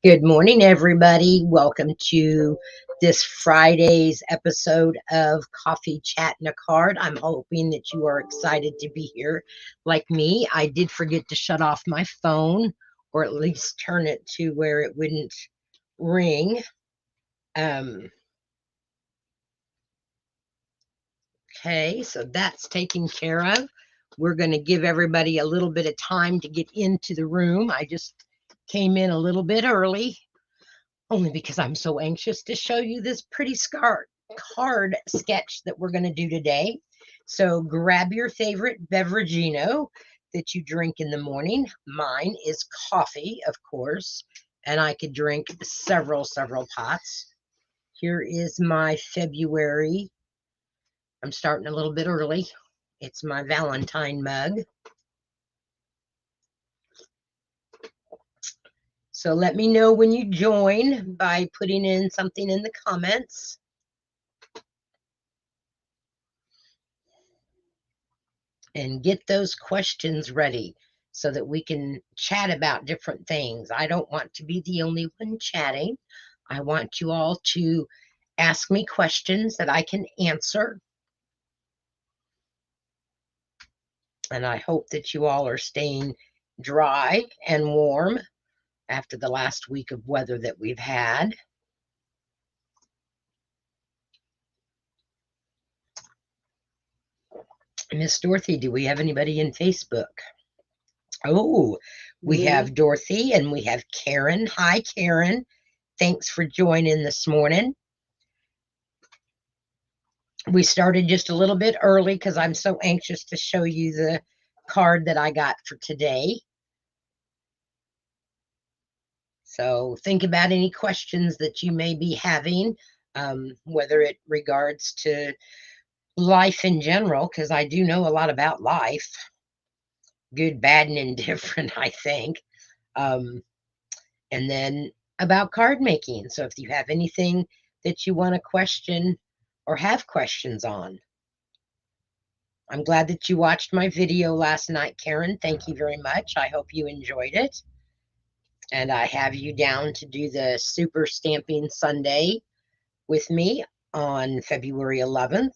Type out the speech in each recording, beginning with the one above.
Good morning, everybody. Welcome to this Friday's episode of Coffee Chat and a Card. I'm hoping that you are excited to be here like me. I did forget to shut off my phone, or at least turn it to where it wouldn't ring. Okay, so that's taken care of. We're going to give everybody a little bit of time to get into the room. I just came in a little bit early, only because I'm so anxious to show you this pretty card sketch that we're going to do today. So grab your favorite beverageino that you drink in the morning. Mine is coffee, of course, and I could drink several pots. Here is my February. I'm starting a little bit early. It's my Valentine mug. So let me know when you join by putting in something in the comments. And get those questions ready so that we can chat about different things. I don't want to be the only one chatting. I want you all to ask me questions that I can answer. And I hope that you all are staying dry and warm after the last week of weather that we've had. Miss Dorothy, do we have anybody in Facebook? Oh, we have Dorothy and we have Karen. Hi, Karen. Thanks for joining this morning. We started just a little bit early because I'm so anxious to show you the card that I got for today. So think about any questions that you may be having, whether it regards to life in general, because I do know a lot about life, good, bad, and indifferent, I think. And then about card making. So if you have anything that you want to question or have questions on. I'm glad that you watched my video last night, Karen. Thank you very much. I hope you enjoyed it. And I have you down to do the Super Stamping Sunday with me on February 11th.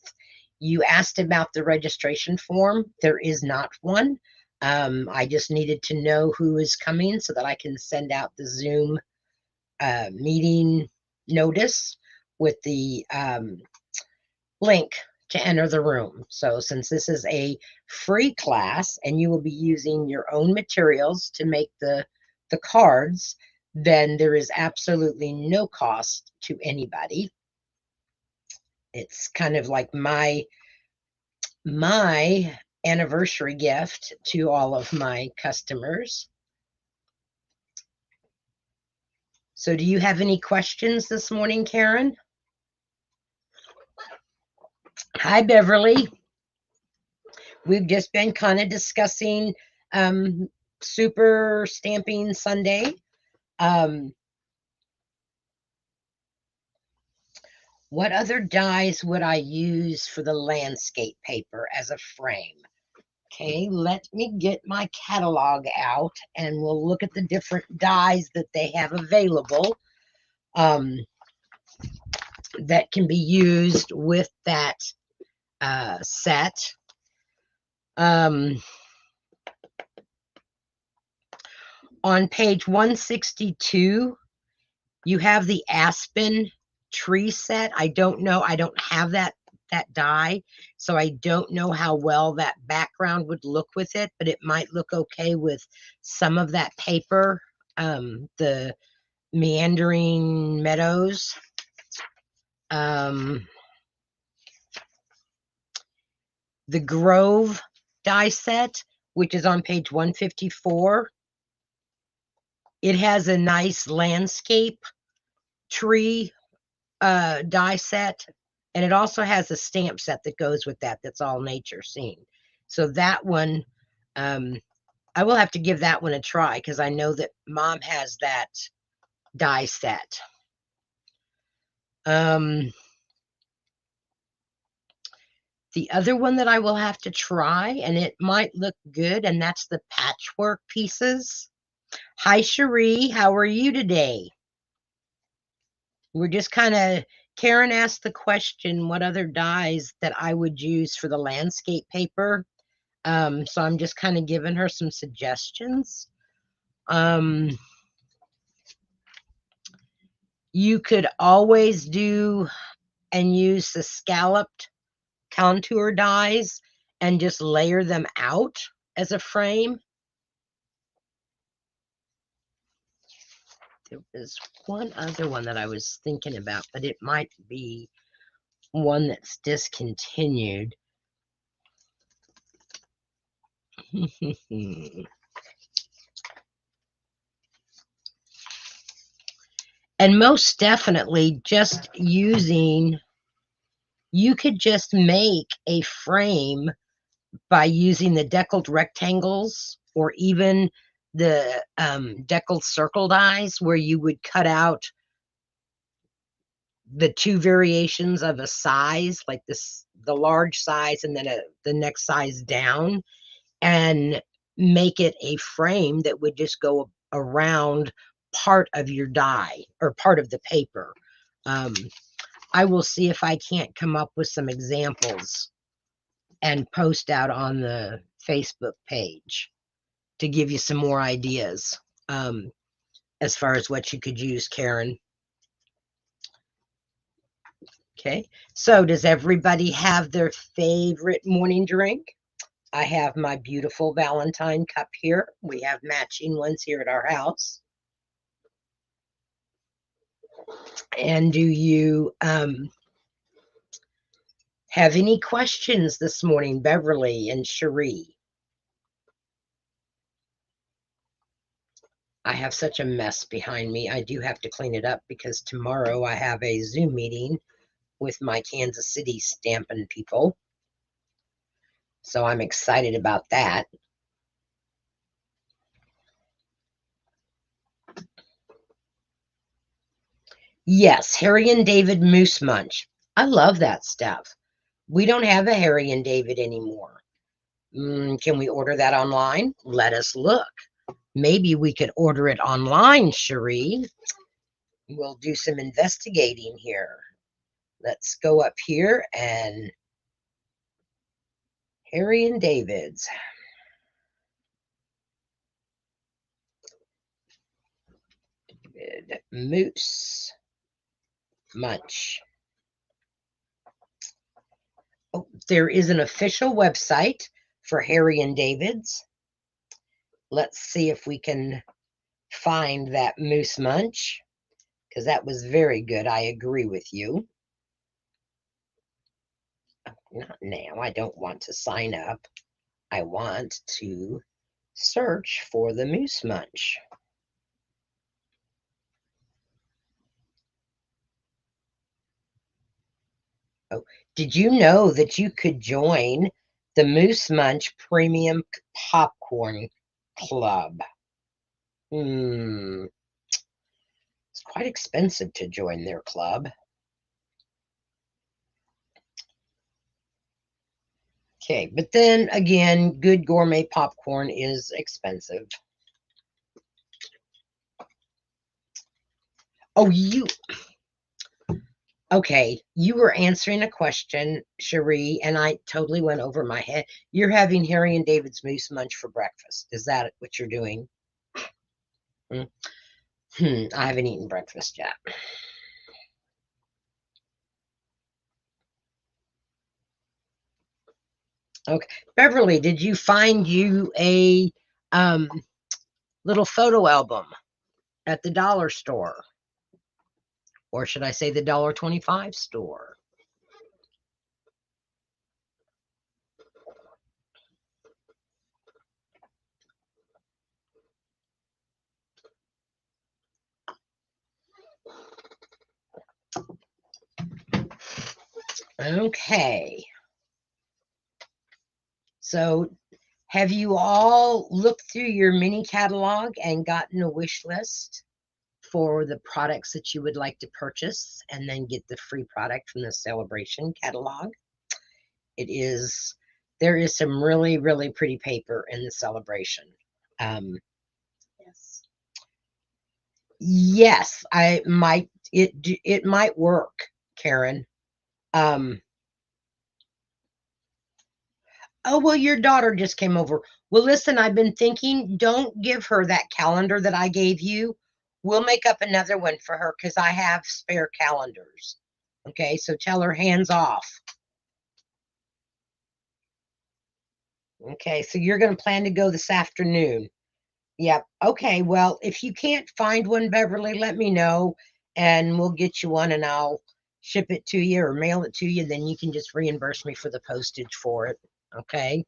You asked about the registration form. There is not one. I just needed to know who is coming so that I can send out the Zoom meeting notice with the link to enter the room. So since this is a free class and you will be using your own materials to make the cards, then there is absolutely no cost to anybody. It's kind of like my anniversary gift to all of my customers. So do you have any questions this morning, Karen? Hi, Beverly. We've just been kind of discussing Super Stamping Sunday. What other dies would I use for the landscape paper as a frame? Okay, let me get my catalog out and we'll look at the different dies that they have available that can be used with that set. On page 162, you have the Aspen tree set. I don't know. I don't have that die, so I don't know how well that background would look with it, but it might look okay with some of that paper. The Meandering Meadows. The Grove die set, which is on page 154. It has a nice landscape tree die set, and it also has a stamp set that goes with that, that's all nature scene. So that one, I will have to give that one a try because I know that Mom has that die set. The other one that I will have to try, and it might look good, and that's the patchwork pieces. Hi, Cherie. How are you today? we're just kind of, Karen asked the question, what other dyes that I would use for the landscape paper. So I'm just kind of giving her some suggestions. You could always do and use the scalloped contour dies and just layer them out as a frame. There was one other one that I was thinking about, but it might be one that's discontinued. And most definitely just using, you could just make a frame by using the deckled rectangles or even the deckled circle dies, where you would cut out the two variations of a size, like this, the large size and then the next size down, and make it a frame that would just go around part of your die or part of the paper. I will see if I can't come up with some examples and post out on the Facebook page to give you some more ideas as far as what you could use, Karen. Okay, so does everybody have their favorite morning drink? I have my beautiful Valentine cup here. We have matching ones here at our house. And do you have any questions this morning, Beverly and Cherie? I have such a mess behind me. I do have to clean it up because tomorrow I have a Zoom meeting with my Kansas City Stampin' people. So I'm excited about that. Yes, Harry and David Moose Munch. I love that stuff. We don't have a Harry and David anymore. Can we order that online? Let us look. Maybe we could order it online, Cherie. We'll do some investigating here. Let's go up here and Harry and David's. David Moose Munch. Oh, there is an official website for Harry and David's. Let's see if we can find that Moose Munch, because that was very good. I agree with you. Not now. I don't want to sign up. I want to search for the Moose Munch. Oh, did you know that you could join the Moose Munch Premium Popcorn Club? It's quite expensive to join their club. Okay, but then again, good gourmet popcorn is expensive. Oh, okay, you were answering a question, Cherie, and I totally went over my head. You're having Harry and David's Moose Munch for breakfast. Is that what you're doing? I haven't eaten breakfast yet. Okay, Beverly, did you find you a little photo album at the dollar store? Or should I say the $1.25 store? Okay. So have you all looked through your mini catalog and gotten a wish list for the products that you would like to purchase and then get the free product from the celebration catalog? There is some really, really pretty paper in the celebration. Yes. Yes, I might It might work, Karen. Oh, well, your daughter just came over. Well, listen, I've been thinking, don't give her that calendar that I gave you. We'll make up another one for her because I have spare calendars. Okay, so tell her hands off. Okay, so you're going to plan to go this afternoon. Yep. Okay, well, if you can't find one, Beverly, let me know and we'll get you one and I'll ship it to you or mail it to you. Then you can just reimburse me for the postage for it. Okay.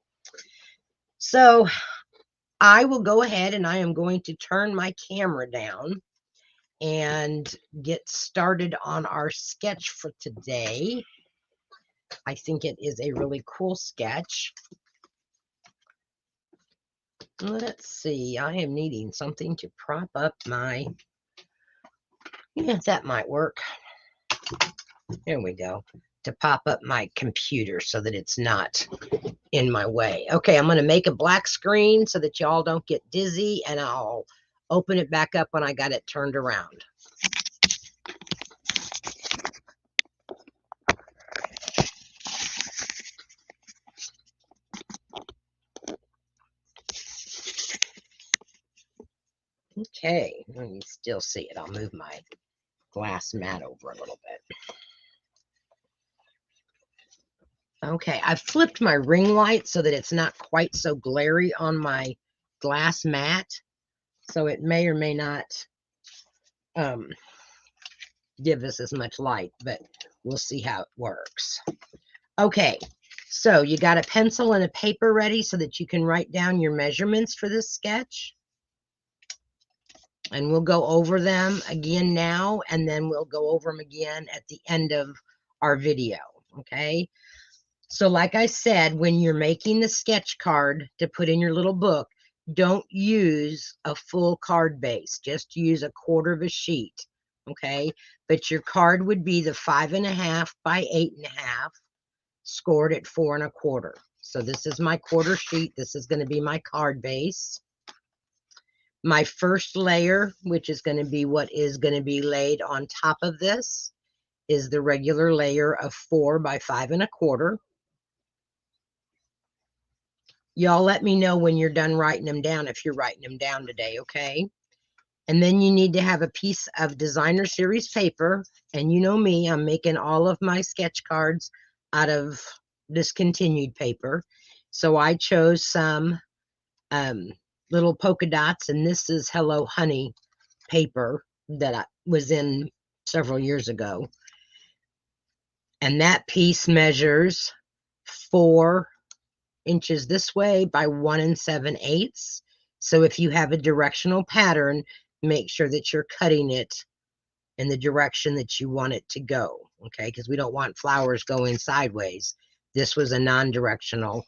So I will go ahead and I am going to turn my camera down and get started on our sketch for today. I think it is a really cool sketch. Let's see, I am needing something to prop up my, yeah, that might work. There we go. To pop up my computer so that it's not in my way. Okay, I'm going to make a black screen so that y'all don't get dizzy, and I'll open it back up when I got it turned around. Okay, let me still see it. I'll move my glass mat over a little bit. Okay, I've flipped my ring light so that it's not quite so glary on my glass mat. So it may or may not give us as much light, but we'll see how it works. Okay, so you got a pencil and a paper ready so that you can write down your measurements for this sketch. And we'll go over them again now, and then we'll go over them again at the end of our video, okay? So like I said, when you're making the sketch card to put in your little book, don't use a full card base. Just use a quarter of a sheet, okay? But your card would be the 5.5 by 8.5, scored at 4 1/4. So this is my quarter sheet. This is going to be my card base. My first layer, which is going to be what is going to be laid on top of this, is the regular layer of 4 by 5 1/4. Y'all let me know when you're done writing them down if you're writing them down today, okay? And then you need to have a piece of designer series paper. And you know me, I'm making all of my sketch cards out of discontinued paper. So I chose some little polka dots, and this is Hello Honey paper that I was in several years ago. And that piece measures 4 inches this way by 1 7/8. So if you have a directional pattern, make sure that you're cutting it in the direction that you want it to go, okay? Because we don't want flowers going sideways. This was a non-directional.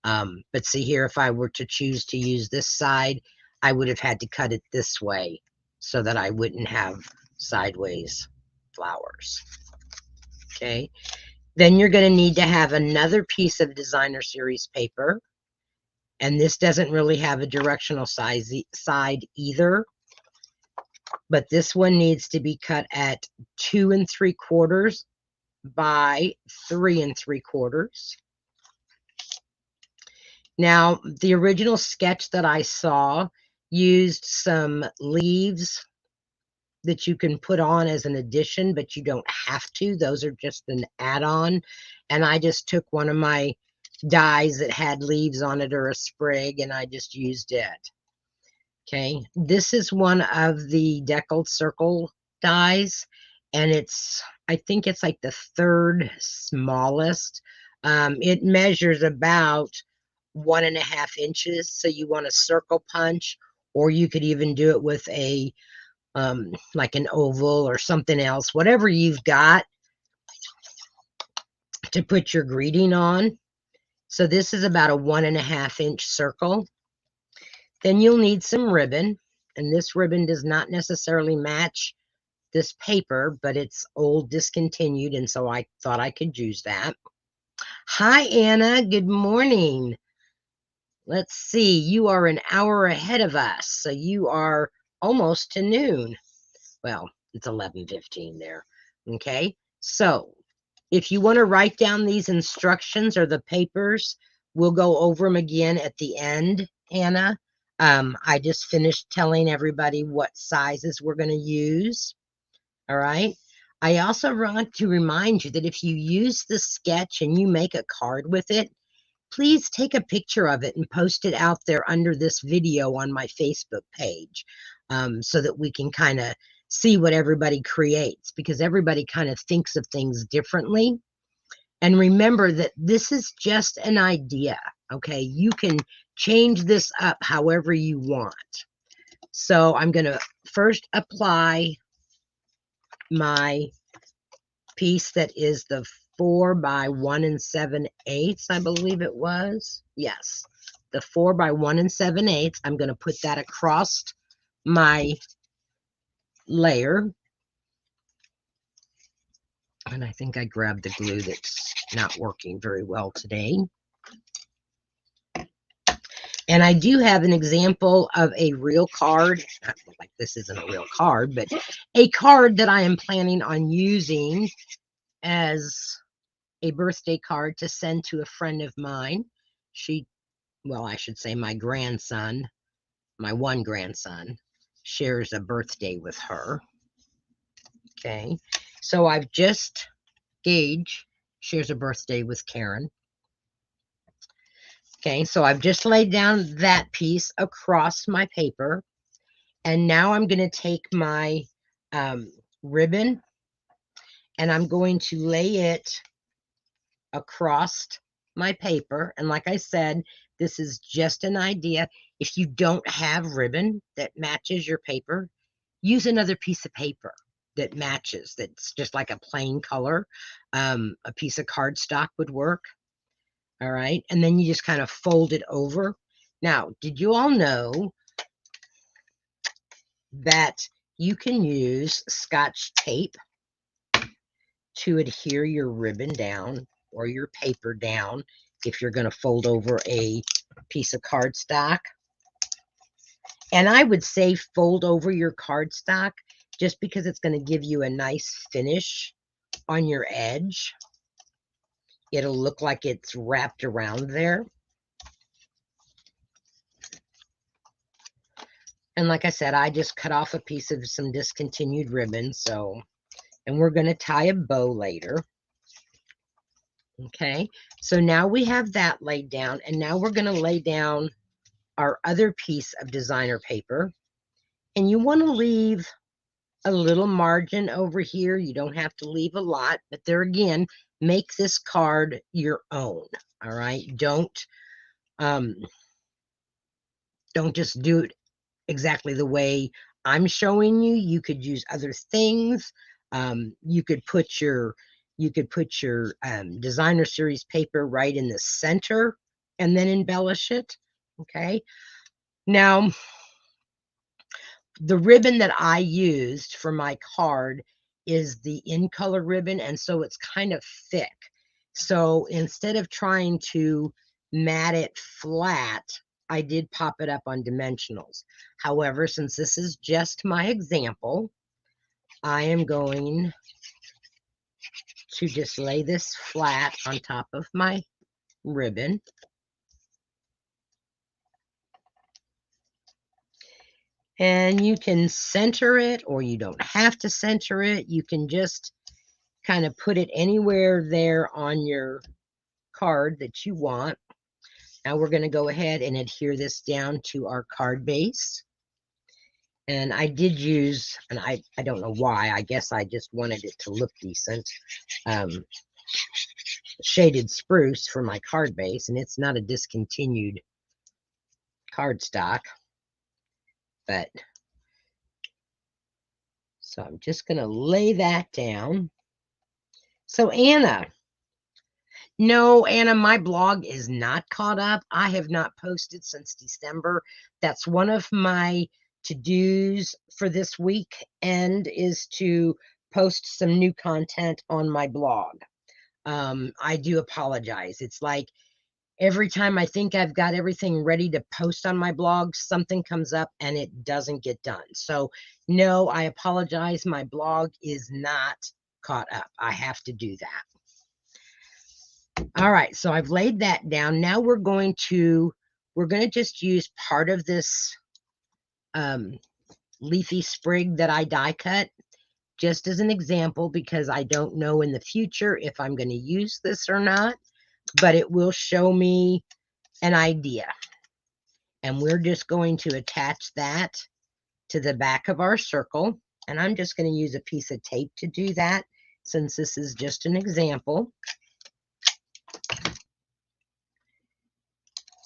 But see here, if I were to choose to use this side, I would have had to cut it this way so that I wouldn't have sideways flowers, okay? Then you're going to need to have another piece of designer series paper. And this doesn't really have a directional side either. But this one needs to be cut at 2 3/4 by 3 3/4. Now, the original sketch that I saw used some leaves that you can put on as an addition, but you don't have to. Those are just an add-on. And I just took one of my dies that had leaves on it or a sprig, and I just used it. Okay, this is one of the deckled circle dies, and I think it's like the 3rd smallest. It measures about 1.5 inches, so you want a circle punch, or you could even do it with a like an oval or something else, whatever you've got to put your greeting on. So this is about a 1.5 inch circle. Then you'll need some ribbon, and this ribbon does not necessarily match this paper, but it's old discontinued, and so I thought I could use that. Hi, Anna. Good morning. Let's see. You are an hour ahead of us, so you are almost to noon. Well, It's 11:15 there. Okay. So if you want to write down these instructions or the papers, we'll go over them again at the end, Anna. I just finished telling everybody what sizes we're going to use. All right. I also want to remind you that if you use the sketch and you make a card with it, please take a picture of it and post it out there under this video on my Facebook page, so that we can kind of see what everybody creates, because everybody kind of thinks of things differently. And remember that this is just an idea, okay? You can change this up however you want. So I'm going to first apply my piece that is the 4 by 1 7/8, I believe it was. Yes, the 4 by 1 7/8. I'm going to put that across my layer. And I think I grabbed the glue that's not working very well today. And I do have an example of a real card. Not like this isn't a real card, but a card that I am planning on using as a birthday card to send to a friend of mine. Well, I should say my grandson, my one grandson, shares a birthday with her. Okay. So I've just, Gage shares a birthday with Karen. Okay, so I've just laid down that piece across my paper. And now I'm going to take my ribbon and I'm going to lay it across my paper. And like I said, this is just an idea. If you don't have ribbon that matches your paper, use another piece of paper that matches, that's just like a plain color. A piece of cardstock would work. All right. And then you just kind of fold it over. Now, did you all know that you can use Scotch tape to adhere your ribbon down or your paper down if you're going to fold over a piece of cardstock? And I would say fold over your cardstock just because it's going to give you a nice finish on your edge. It'll look like it's wrapped around there. And like I said, I just cut off a piece of some discontinued ribbon. So, and we're going to tie a bow later. Okay, so now we have that laid down, and now we're going to lay down our other piece of designer paper. And you want to leave a little margin over here. You don't have to leave a lot, but there again, make this card your own. All right, don't just do it exactly the way I'm showing you. You could use other things. You could put your designer series paper right in the center and then embellish it. Okay. Now, the ribbon that I used for my card is the in color ribbon, and so it's kind of thick. So instead of trying to mat it flat, I did pop it up on dimensionals. However, since this is just my example, I am going to just lay this flat on top of my ribbon. And you can center it, or you don't have to center it. You can just kind of put it anywhere there on your card that you want. Now we're going to go ahead and adhere this down to our card base. And I did use, and I don't know why, I guess I just wanted it to look decent, shaded spruce for my card base, and it's not a discontinued cardstock. But so I'm just going to lay that down. So Anna, no, Anna, my blog is not caught up. I have not posted since December. That's one of my to-dos for this week, and is to post some new content on my blog. I do apologize. It's like every time I think I've got everything ready to post on my blog, something comes up and it doesn't get done. So no, I apologize. My blog is not caught up. I have to do that. All right, so I've laid that down. Now we're going to just use part of this leafy sprig that I die cut just as an example, because I don't know in the future if I'm going to use this or not, but it will show me an idea. And we're just going to attach that to the back of our circle. And I'm just going to use a piece of tape to do that, since this is just an example.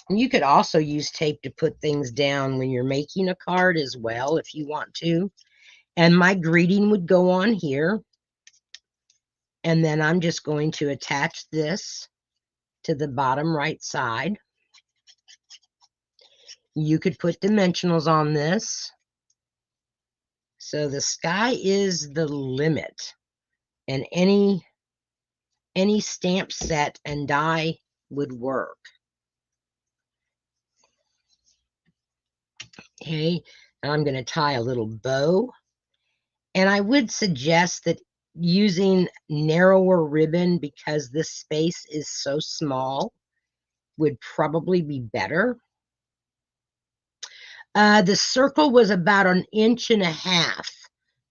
And you could also use tape to put things down when you're making a card as well, if you want to. And my greeting would go on here. And then I'm just going to attach this to the bottom right side. You could put dimensionals on this. So the sky is the limit. And any stamp set and die would work. Okay, and I'm going to tie a little bow. And I would suggest that using narrower ribbon, because this space is so small, would probably be better. The circle was about 1.5 inches,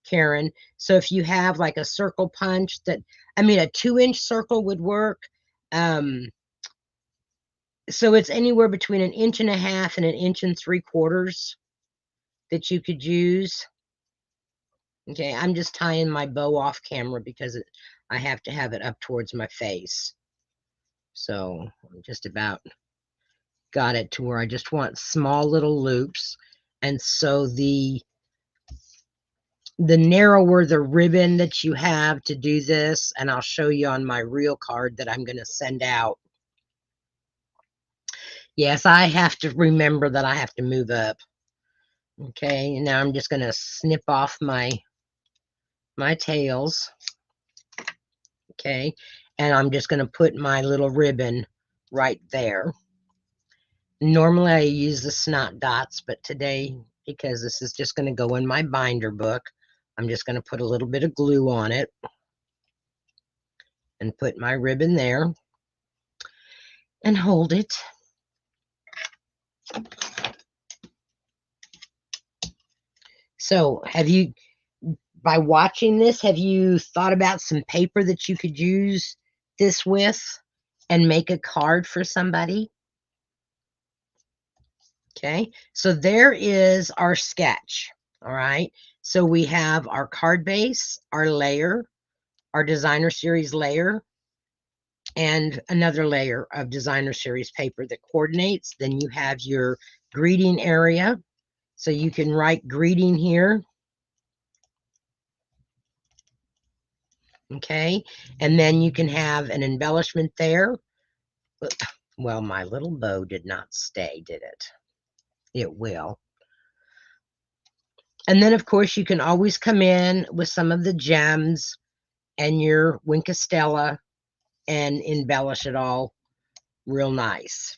Karen. So if you have like a circle punch a 2-inch circle would work. So it's anywhere between 1.5 inches and 1.75 inches that you could use. Okay, I'm just tying my bow off camera because I have to have it up towards my face. So I'm just about got it to where I just want small little loops. And so the narrower the ribbon that you have to do this, and I'll show you on my real card that I'm going to send out. Yes, I have to remember that I have to move up. Okay, and now I'm just going to snip off my tails. Okay, and I'm just going to put my little ribbon right there. Normally I use the snot dots, but today, because this is just going to go in my binder book, I'm just going to put a little bit of glue on it and put my ribbon there and hold it. So by watching this, have you thought about some paper that you could use this with and make a card for somebody? Okay, so there is our sketch. All right, so we have our card base, our layer, our designer series layer, and another layer of designer series paper that coordinates. Then you have your greeting area, so you can write greeting here. Okay, and then you can have an embellishment there. Well, my little bow did not stay, did it? It will. And then, of course, you can always come in with some of the gems and your Wink of Stella and embellish it all real nice.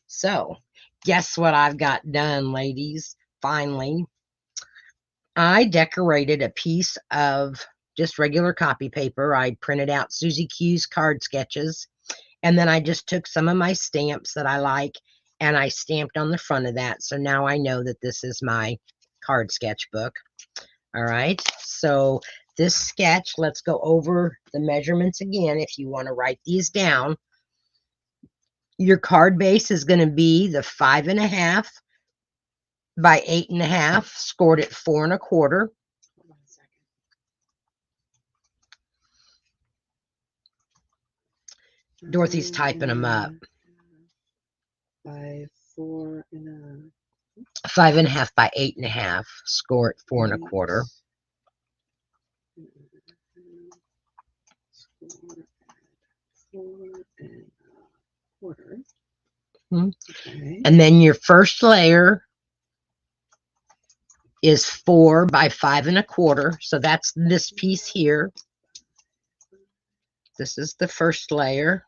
So, guess what I've got done, ladies? Finally, I decorated a piece of just regular copy paper. I printed out Susie Q's card sketches, and then I just took some of my stamps that I like and I stamped on the front of that. So now I know that this is my card sketchbook. All right, so this sketch, let's go over the measurements again if you want to write these down. Your card base is going to be the 5.5 by 8.5, scored at 4 1/4. Dorothy's typing them up. By 4 1/2. 5.5 by 8.5, score at 4 1/4. Okay. And then your first layer is 4 by 5 1/4. So that's this piece here. This is the first layer.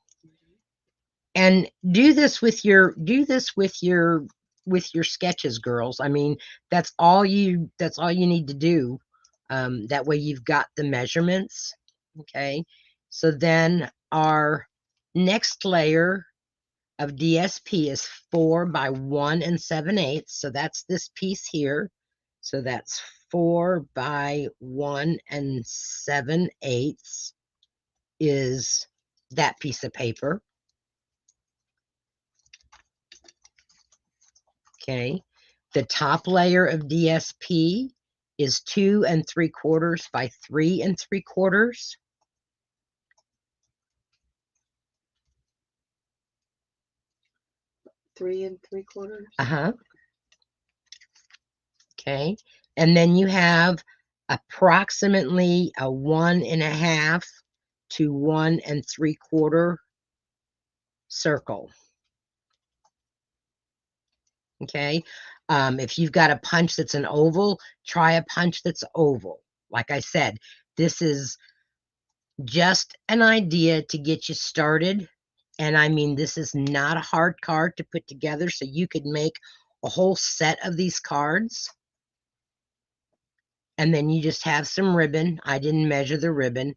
And do this with your sketches, girls. I mean, that's all you need to do. That way you've got the measurements. Okay. So then our next layer of DSP is 4 by 1 7/8. So that's this piece here. So that's 4 by 1 7/8 is that piece of paper. Okay. The top layer of DSP is 2 3/4 by 3 3/4. 3 3/4. Uh-huh. Okay. And then you have approximately a 1 1/2 to 1 3/4 circle. Okay. If you've got a punch that's an oval, try a punch that's oval. Like I said, this is just an idea to get you started. And I mean, this is not a hard card to put together, so you could make a whole set of these cards. And then you just have some ribbon. I didn't measure the ribbon.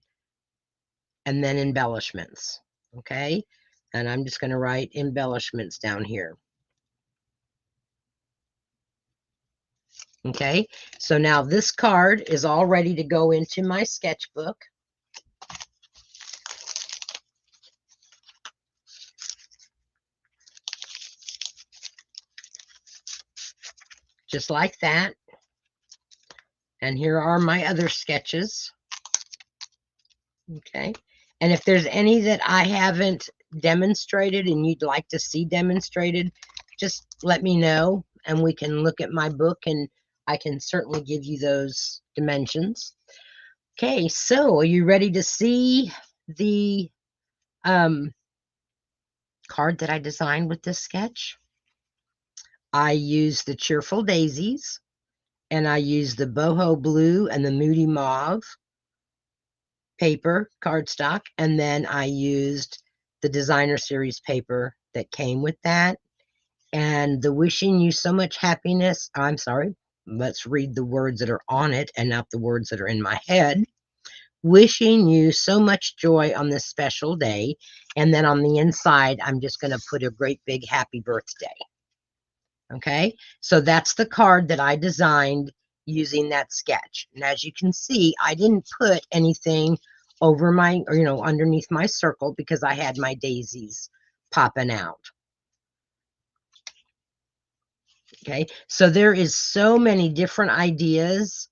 And then embellishments. Okay. And I'm just going to write embellishments down here. Okay. So now this card is all ready to go into my sketchbook. Just like that. And here are my other sketches. Okay. And if there's any that I haven't demonstrated and you'd like to see demonstrated, just let me know and we can look at my book and I can certainly give you those dimensions. Okay, so are you ready to see the card that I designed with this sketch? I used the Cheerful Daisies and I used the Boho Blue and the Moody Mauve paper cardstock, and then I used the Designer Series paper that came with that. And the Wishing You So Much Happiness, I'm sorry, let's read the words that are on it and not the words that are in my head. Wishing you so much joy on this special day. And then on the inside, I'm just going to put a great big happy birthday. Okay, so that's the card that I designed using that sketch. And as you can see, I didn't put anything over my, or, you know, underneath my circle because I had my daisies popping out. Okay, so there is so many different ideas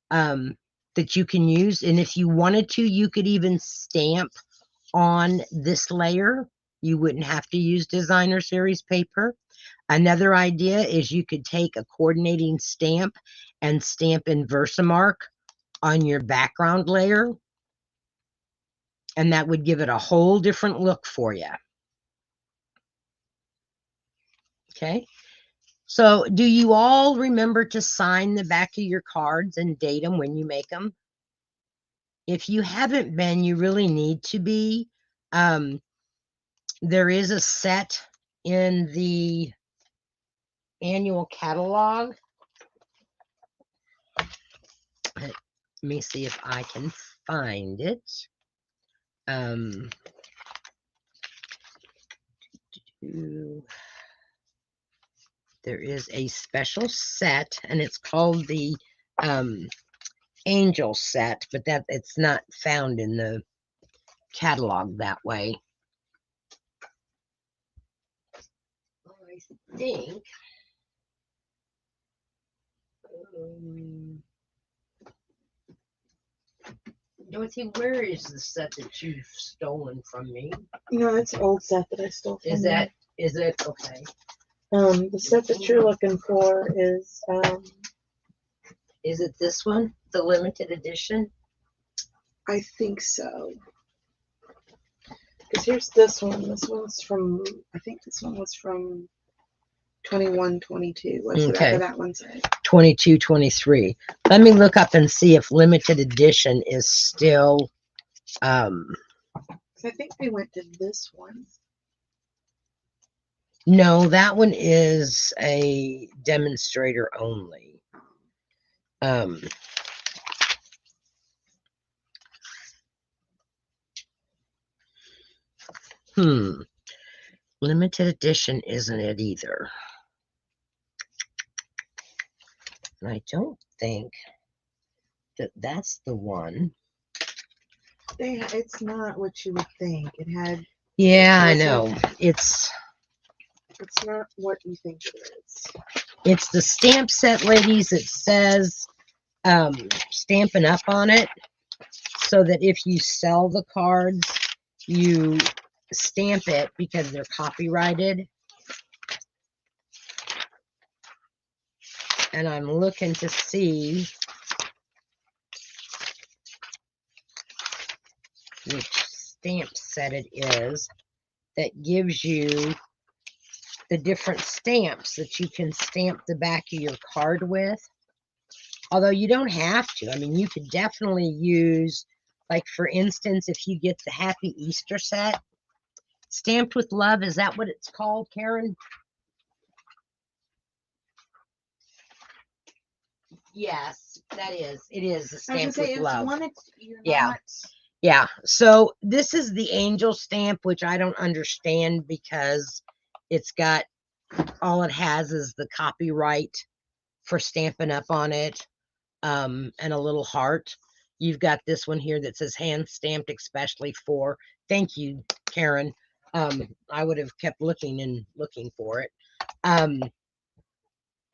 that you can use. And if you wanted to, you could even stamp on this layer. You wouldn't have to use Designer Series paper. Another idea is you could take a coordinating stamp and stamp in Versamark on your background layer. And that would give it a whole different look for you. Okay. So do you all remember to sign the back of your cards and date them when you make them? If you haven't been, you really need to be. There is a set in the annual catalog. Let me see if I can find it. There is a special set, and it's called the Angel set, but that it's not found in the catalog that way. I think. Dorothy, where is the set that you've stolen from me? No, it's an old set that I stole from Is that, is it? Okay. The set that you're looking for is it this one? The limited edition? I think so. Because here's this one. This one's from, I think this one was from 21-22. What's the back of that one say? 22-23. Let me look up and see if limited edition is still I think they went to this one. No, that one is a demonstrator only. Um, Limited edition isn't it either? And I don't think that that's the one. It's not what you would think. It had. Yeah, I Was it? know. It's not what you think it is. it's the stamp set, ladies. It says Stampin' Up on it, so that if you sell the cards, you stamp it because they're copyrighted. And I'm looking to see which stamp set it is that gives you the different stamps that you can stamp the back of your card with. Although you don't have to. I mean, you could definitely use, like, for instance, if you get the Happy Easter set, Stamped with Love, is that what it's called, Karen? Yes, that is. It is the Stamped with Love. Yeah. Yeah. So this is the angel stamp, which I don't understand because it's got, all it has is the copyright for Stampin' Up on it, and a little heart. You've got this one here that says hand stamped especially for. Thank you, Karen. I would have kept looking and looking for it.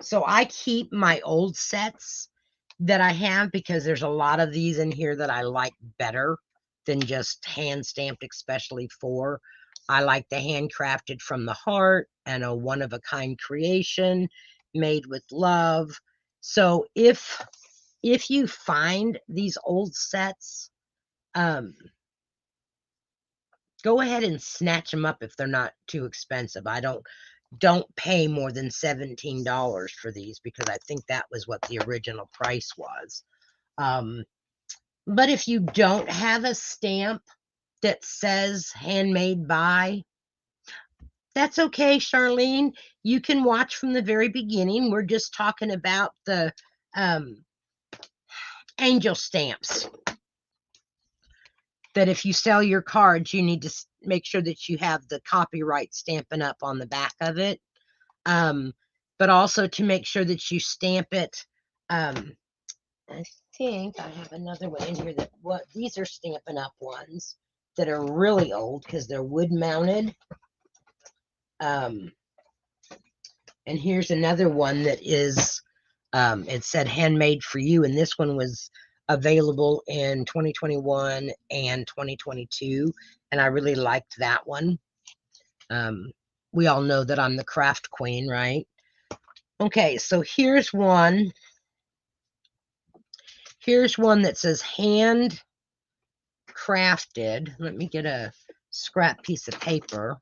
So I keep my old sets that I have because there's a lot of these in here that I like better than just hand stamped especially for. I like the handcrafted from the heart and a one of a kind creation made with love. So if you find these old sets, go ahead and snatch them up if they're not too expensive. I don't pay more than $17 for these because I think that was what the original price was. But if you don't have a stamp that says handmade by, that's okay, Charlene. You can watch from the very beginning. We're just talking about the angel stamps. That if you sell your cards, you need to make sure that you have the copyright Stampin' Up on the back of it. But also to make sure that you stamp it. I think I have another one in here that these are Stampin' Up ones that are really old because they're wood mounted. And here's another one that is, it said handmade for you, and this one was available in 2021 and 2022, and I really liked that one. We all know that I'm the craft queen, right? Okay, so here's one. Here's one that says hand crafted. Let me get a scrap piece of paper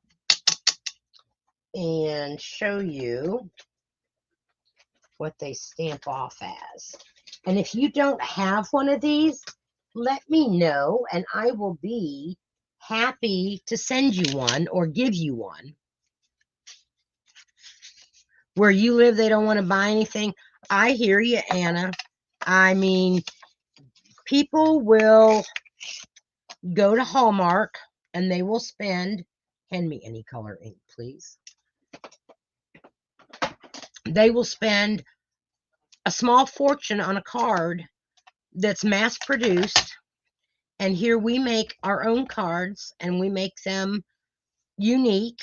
and show you what they stamp off as. And if you don't have one of these, let me know and I will be happy to send you one or give you one. Where you live, they don't want to buy anything. I hear you, Anna. I mean, people will go to Hallmark and they will spend, hand me any color ink, please. They will spend a small fortune on a card that's mass produced. And here we make our own cards and we make them unique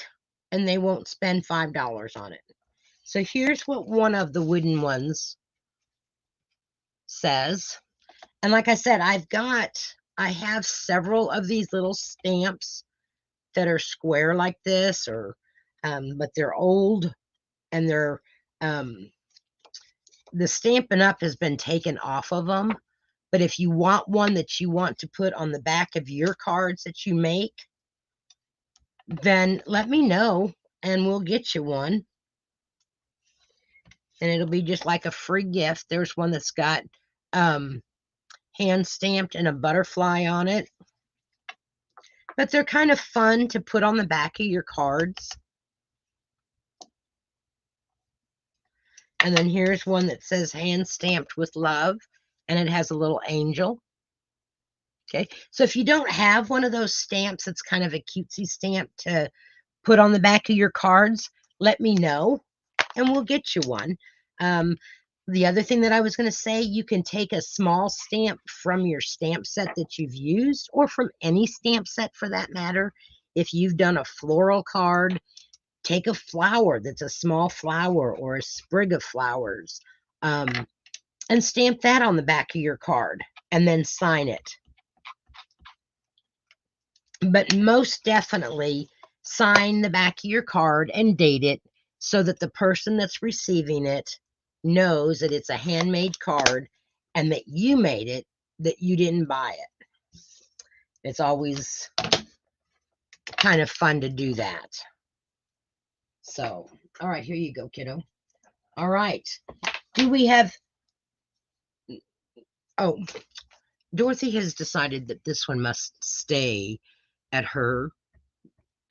and they won't spend $5 on it. So here's what one of the wooden ones says. And like I said, I have several of these little stamps that are square like this, or but they're old and they're the Stampin' Up has been taken off of them. But if you want one that you want to put on the back of your cards that you make, then let me know and we'll get you one. And it'll be just like a free gift. There's one that's got hand stamped and a butterfly on it. But they're kind of fun to put on the back of your cards. And then here's one that says hand stamped with love, and it has a little angel. Okay, so if you don't have one of those stamps, it's kind of a cutesy stamp to put on the back of your cards, let me know and we'll get you one. The other thing that I was going to say, you can take a small stamp from your stamp set that you've used, or from any stamp set for that matter. If you've done a floral card, take a flower that's a small flower or a sprig of flowers, and stamp that on the back of your card and then sign it. But most definitely sign the back of your card and date it so that the person that's receiving it knows that it's a handmade card and that you made it, that you didn't buy it. It's always kind of fun to do that. So, all right, here you go, kiddo. All right. Do we have... Oh, Dorothy has decided that this one must stay at her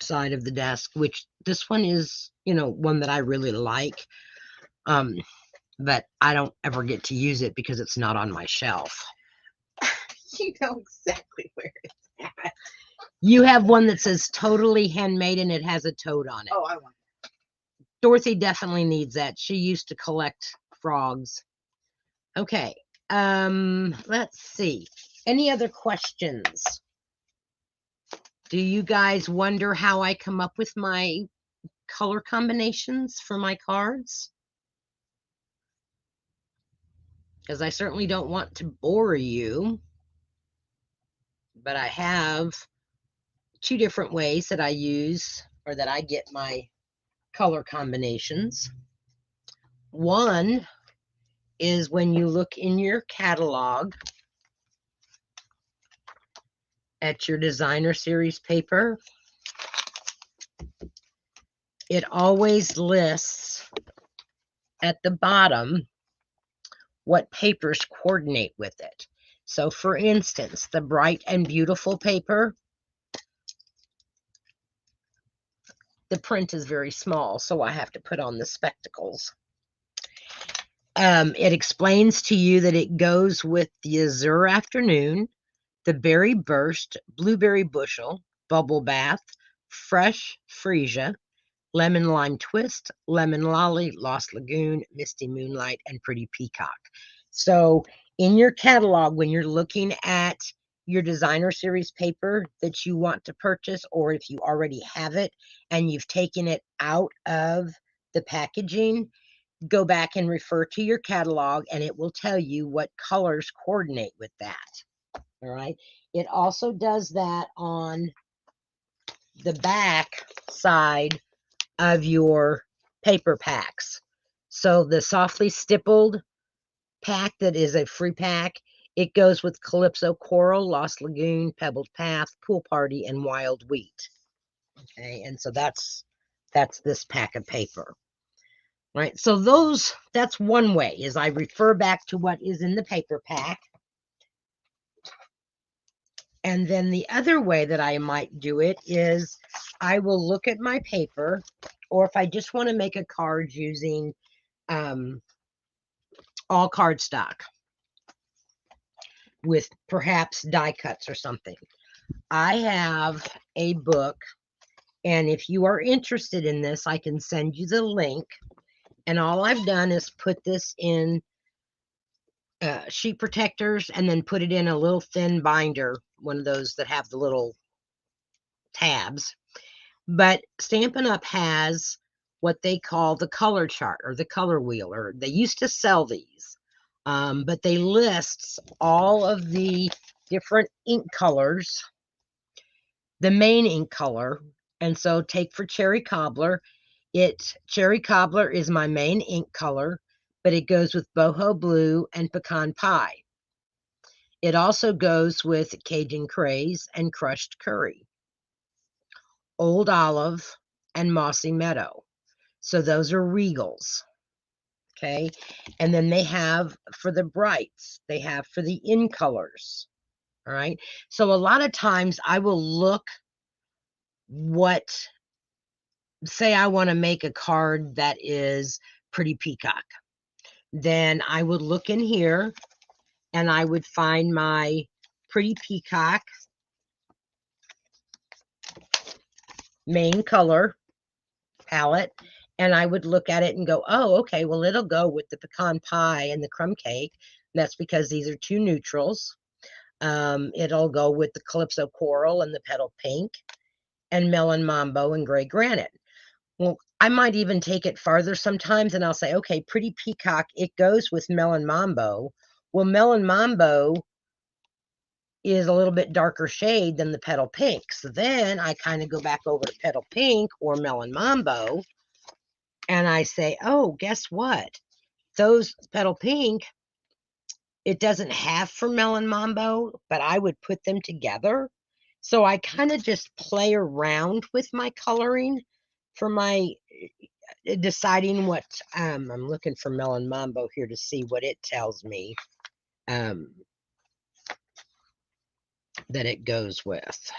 side of the desk, which this one is, one that I really like. But I don't ever get to use it because it's not on my shelf. You know exactly where it's at. You have one that says totally handmade and it has a toad on it. Oh, I want that. Dorothy definitely needs that. She used to collect frogs. Okay. Let's see. Any other questions? Do you guys wonder how I come up with my color combinations for my cards? Because I certainly don't want to bore you, but I have two different ways that I use, or that I get my color combinations. One is when you look in your catalog at your designer series paper, it always lists at the bottom what papers coordinate with it. So for instance, the Bright and Beautiful paper, the print is very small, so I have to put on the spectacles. It explains to you that it goes with the Azure Afternoon, the Berry Burst, Blueberry Bushel, Bubble Bath, Fresh Freesia, Lemon Lime Twist, Lemon Lolly, Lost Lagoon, Misty Moonlight, and Pretty Peacock. So in your catalog, when you're looking at your designer series paper that you want to purchase, or if you already have it and you've taken it out of the packaging, go back and refer to your catalog and it will tell you what colors coordinate with that. All right. It also does that on the back side of your paper packs. So the Softly Stippled pack that is a free pack, it goes with Calypso Coral, Lost Lagoon, Pebbled Path, Pool Party, and Wild Wheat. Okay, and so that's this pack of paper. Right, so that's one way, is I refer back to what is in the paper pack. And then the other way that I might do it is I will look at my paper, or if I just want to make a card using all cardstock with perhaps die cuts or something. I have a book, and if you are interested in this, I can send you the link. And all I've done is put this in sheet protectors and then put it in a little thin binder, one of those that have the little tabs. But Stampin' Up! Has what they call the color chart or the color wheel, or they used to sell these, but they list all of the different ink colors, the main ink color. And so take for Cherry Cobbler, Cherry Cobbler is my main ink color, but it goes with Boho Blue and Pecan Pie. It also goes with Cajun Craze and Crushed Curry, Old Olive, and Mossy Meadow. So those are Regals. Okay. And then they have for the brights, they have for the in colors. All right. So a lot of times I will look say I want to make a card that is Pretty Peacock. then I would look in here and I would find my Pretty Peacock main color palette, and I would look at it and go, oh, okay, well, it'll go with the pecan pie and the crumb cake. That's because these are two neutrals. It'll go with the Calypso Coral and the Petal Pink, and Melon Mambo and Gray Granite. Well, I might even take it farther sometimes, and I'll say, okay, Pretty Peacock, it goes with Melon Mambo. Well, Melon Mambo is a little bit darker shade than the Petal Pink. So then I kind of go back over to Petal Pink or Melon Mambo, and I say, oh, guess what? Those Petal Pink, it doesn't have for Melon Mambo, but I would put them together. So I kind of just play around with my coloring for my deciding what, I'm looking for Melon Mambo here to see what it tells me that it goes with.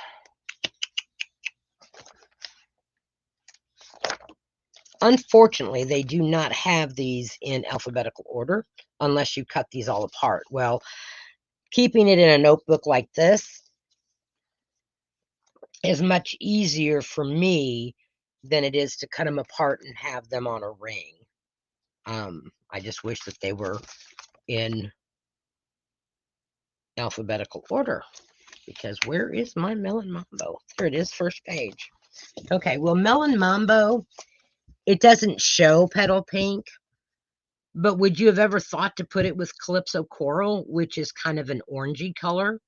Unfortunately, they do not have these in alphabetical order unless you cut these all apart. Well, keeping it in a notebook like this is much easier for me than it is to cut them apart and have them on a ring. I just wish that they were in alphabetical order, because where is my Melon Mambo? There it is, first page. Okay, well, Melon Mambo, it doesn't show Petal Pink, but would you have ever thought to put it with Calypso Coral, which is kind of an orangey color?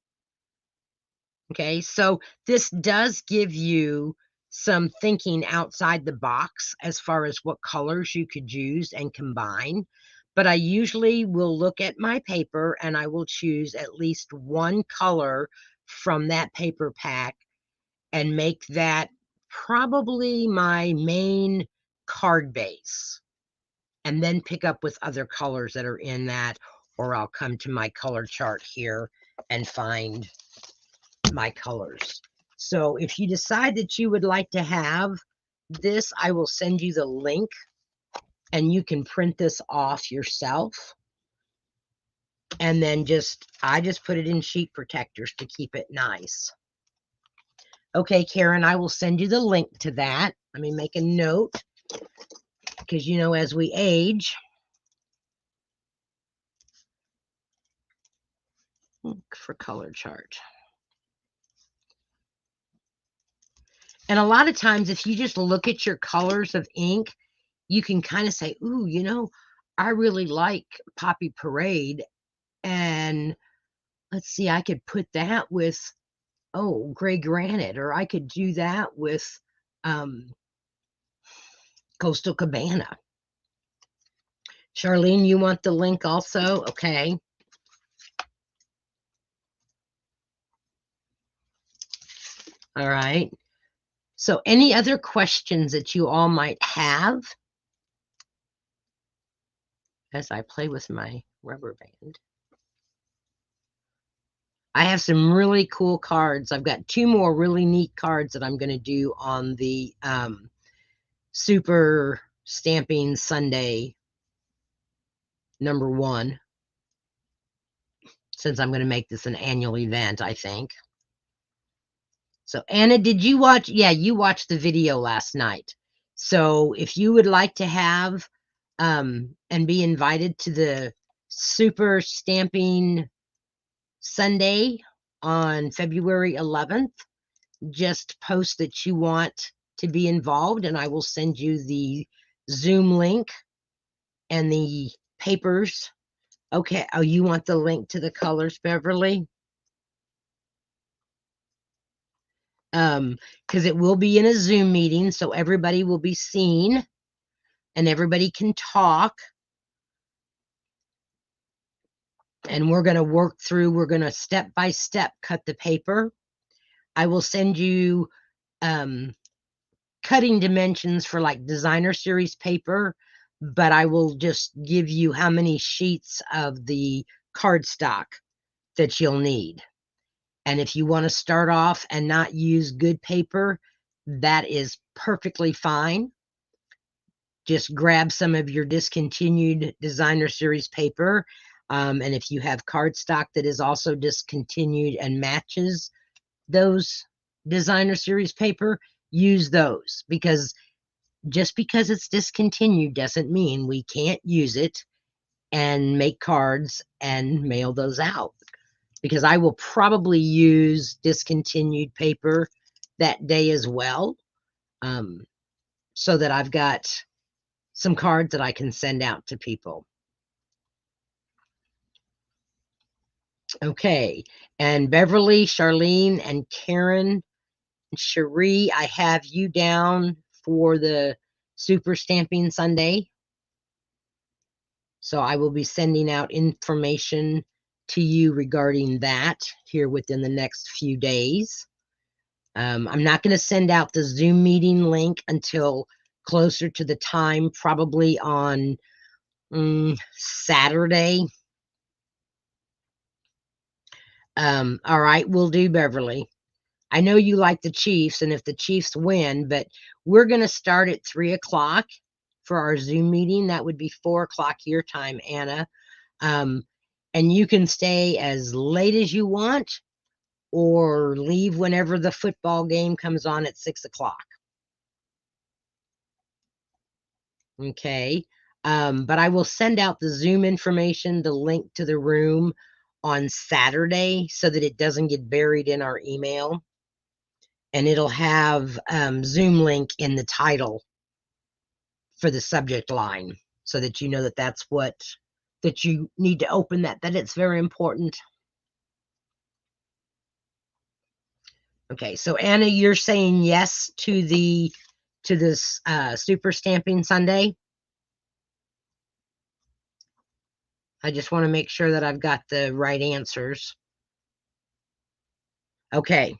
Okay, so this does give you some thinking outside the box as far as what colors you could use and combine. But I usually will look at my paper and I will choose at least one color from that paper pack and make that probably my main card base, and then pick up with other colors that are in that, or I'll come to my color chart here and find my colors. So if you decide that you would like to have this, I will send you the link and you can print this off yourself. And then I just put it in sheet protectors to keep it nice. Okay, Karen, I will send you the link to that. Let me make a note, because you know, as we age, look for color chart. And a lot of times, if you just look at your colors of ink, you can kind of say, ooh, you know, I really like Poppy Parade. And let's see, I could put that with, oh, Gray Granite, or I could do that with Coastal Cabana. Charlene, you want the link also? Okay. All right. So any other questions that you all might have as I play with my rubber band? I have some really cool cards. I've got two more really neat cards that I'm going to do on the Super Stamping Sunday #1, since I'm going to make this an annual event, I think. So Anna, did you watch? Yeah, you watched the video last night. So if you would like to have and be invited to the Super Stamping Sunday on February 11th, just post that you want to be involved and I will send you the Zoom link and the papers. Okay. Oh, you want the link to the colors, Beverly? Because it will be in a Zoom meeting, so everybody will be seen and everybody can talk. And we're going to work through, we're going to step by step cut the paper. I will send you cutting dimensions for like designer series paper, but I will just give you how many sheets of the cardstock that you'll need. And if you want to start off and not use good paper, that is perfectly fine. just grab some of your discontinued designer series paper. And if you have cardstock that is also discontinued and matches those designer series paper, use those, because just because it's discontinued doesn't mean we can't use it and make cards and mail those out. Because I will probably use discontinued paper that day as well, so that I've got some cards that I can send out to people. Okay, and Beverly, Charlene, and Karen, and Cherie, I have you down for the Super Stamping Sunday. So I will be sending out information to you regarding that here within the next few days. I'm not going to send out the Zoom meeting link until closer to the time, probably on Saturday. All right, we'll do, Beverly. I know you like the Chiefs, and if the Chiefs win, but we're going to start at 3 o'clock for our Zoom meeting. That would be 4 o'clock your time, Anna. And you can stay as late as you want or leave whenever the football game comes on at 6 o'clock. Okay. But I will send out the Zoom information, the link to the room on Saturday so that it doesn't get buried in our email. And it'll have Zoom link in the title for the subject line so that you know that that's what, that you need to open that it's very important. Okay, so Anna, you're saying yes to this Super Stamping Sunday? I just want to make sure that I've got the right answers. Okay.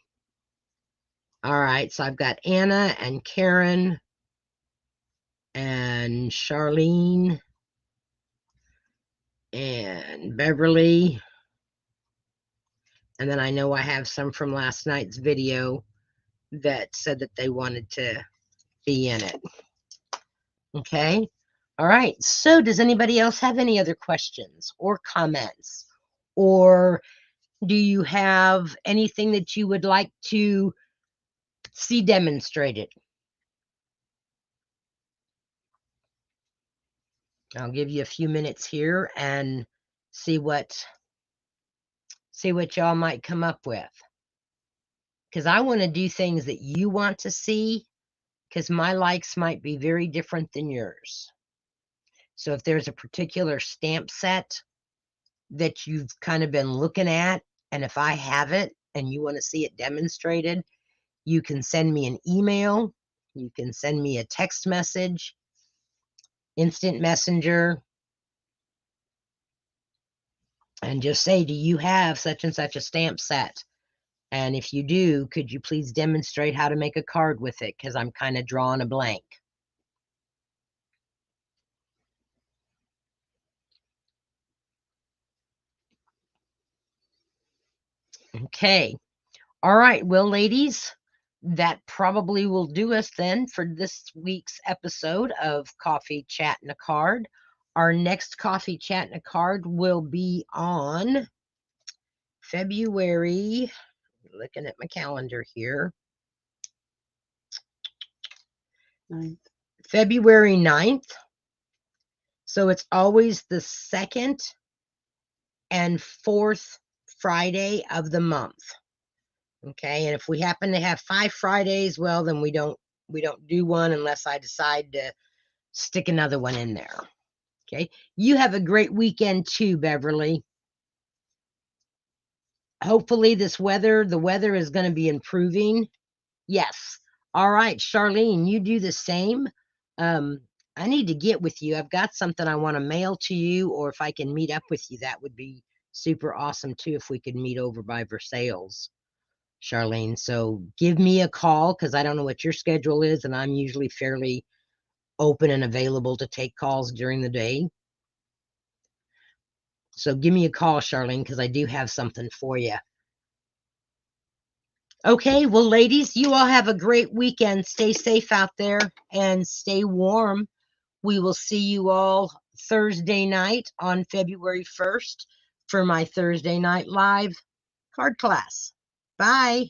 All right, so I've got Anna and Karen and Charlene and Beverly. And then I know I have some from last night's video that said that they wanted to be in it. Okay. All right. So does anybody else have any other questions or comments? Or do you have anything that you would like to see demonstrated? I'll give you a few minutes here and see what y'all might come up with. Because I want to do things that you want to see, because my likes might be very different than yours. So if there's a particular stamp set that you've kind of been looking at, and if I have it and you want to see it demonstrated, you can send me an email, you can send me a text message, instant messenger, and just say, do you have such and such a stamp set? And if you do, could you please demonstrate how to make a card with it? Because I'm kind of drawing a blank. Okay. All right. Well, ladies, that probably will do us then for this week's episode of Coffee Chat and a Card. Our next Coffee Chat and a Card will be on February, looking at my calendar here, 9th. February 9th. So it's always the second and fourth Friday of the month. Okay, and if we happen to have 5 Fridays, well, then we don't do one unless I decide to stick another one in there. Okay, you have a great weekend too, Beverly. Hopefully the weather is going to be improving. Yes. All right, Charlene, you do the same. I need to get with you. I've got something I want to mail to you, or if I can meet up with you, that would be super awesome too, if we could meet over by Versailles, Charlene. So give me a call, because I don't know what your schedule is, and I'm usually fairly open and available to take calls during the day. So give me a call, Charlene, because I do have something for you. Okay, well, ladies, you all have a great weekend. Stay safe out there and stay warm. We will see you all Thursday night on February 1st for my Thursday night live card class. Bye.